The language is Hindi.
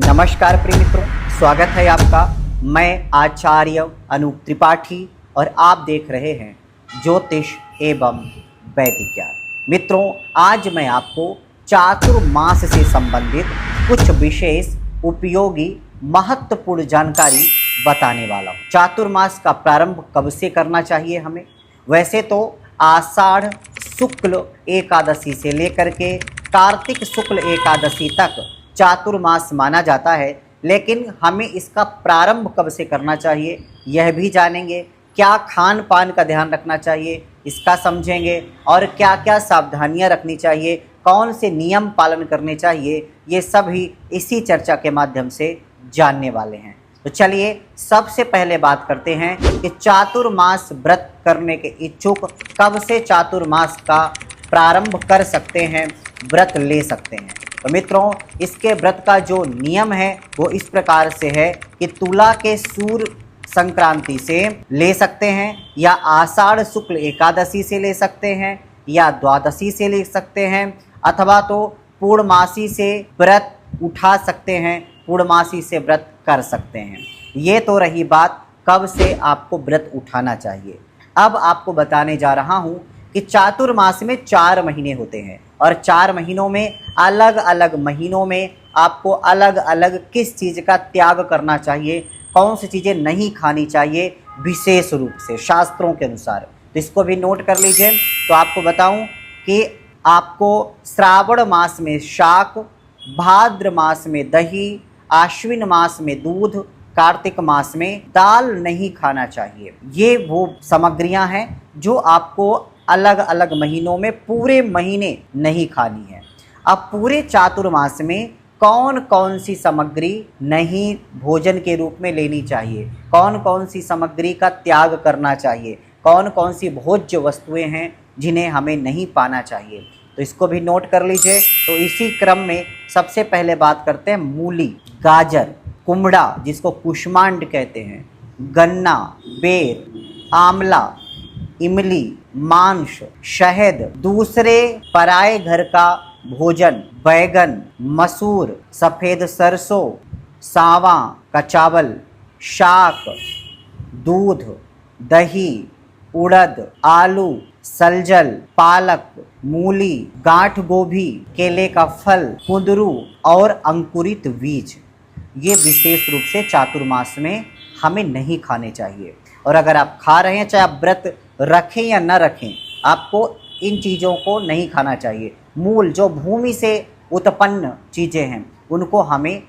नमस्कार प्रिय मित्रों, स्वागत है आपका। मैं आचार्य अनूप त्रिपाठी और आप देख रहे हैं ज्योतिष एवं वैदिक ज्ञान। मित्रों, आज मैं आपको चातुर्मास से संबंधित कुछ विशेष उपयोगी महत्वपूर्ण जानकारी बताने वाला हूँ। चातुर्मास का प्रारंभ कब से करना चाहिए हमें? वैसे तो आषाढ़ शुक्ल एकादशी से लेकर के कार्तिक शुक्ल एकादशी तक चातुर्मास माना जाता है, लेकिन हमें इसका प्रारंभ कब से करना चाहिए यह भी जानेंगे। क्या खान पान का ध्यान रखना चाहिए इसका समझेंगे, और क्या क्या सावधानियां रखनी चाहिए, कौन से नियम पालन करने चाहिए, ये सभी इसी चर्चा के माध्यम से जानने वाले हैं। तो चलिए सबसे पहले बात करते हैं कि चातुर्मास व्रत करने के इच्छुक कब से चातुर्मास का प्रारंभ कर सकते हैं, व्रत ले सकते हैं। तो मित्रों, इसके व्रत का जो नियम है वो इस प्रकार से है कि तुला के सूर्य संक्रांति से ले सकते हैं, या आषाढ़ शुक्ल एकादशी से ले सकते हैं, या द्वादशी से ले सकते हैं, अथवा तो पूर्णमासी से व्रत उठा सकते हैं, पूर्णमासी से व्रत कर सकते हैं। ये तो रही बात कब से आपको व्रत उठाना चाहिए। अब आपको बताने जा रहा हूँ कि चातुर्मास में 4 महीने होते हैं, और 4 महीनों में अलग अलग महीनों में आपको अलग अलग किस चीज़ का त्याग करना चाहिए, कौन सी चीज़ें नहीं खानी चाहिए विशेष रूप से शास्त्रों के अनुसार। तो इसको भी नोट कर लीजिए। तो आपको बताऊं कि आपको श्रावण मास में शाक, भाद्र मास में दही, आश्विन मास में दूध, कार्तिक मास में दाल नहीं खाना चाहिए। ये वो सामग्रियां हैं जो आपको अलग अलग महीनों में पूरे महीने नहीं खानी है। अब पूरे चातुर्मास में कौन कौन सी सामग्री नहीं भोजन के रूप में लेनी चाहिए, कौन कौन सी सामग्री का त्याग करना चाहिए, कौन कौन सी भोज्य वस्तुएं हैं जिन्हें हमें नहीं पाना चाहिए, तो इसको भी नोट कर लीजिए। तो इसी क्रम में सबसे पहले बात करते हैं मूली, गाजर, कुमड़ा जिसको कुष्मांड कहते हैं, गन्ना, बेर, आंवला, इमली, मांस, शहद, दूसरे पराए घर का भोजन, बैगन, मसूर, सफ़ेद सरसों, सावा का चावल, शाक, दूध, दही, उड़द, आलू, सलजल, पालक, मूली, गांठ गोभी, केले का फल, कुंदरू और अंकुरित बीज, ये विशेष रूप से चातुर्मास में हमें नहीं खाने चाहिए। और अगर आप खा रहे हैं, चाहे आप व्रत रखें या न रखें, आपको इन चीज़ों को नहीं खाना चाहिए। मूल जो भूमि से उत्पन्न चीज़ें हैं उनको हमें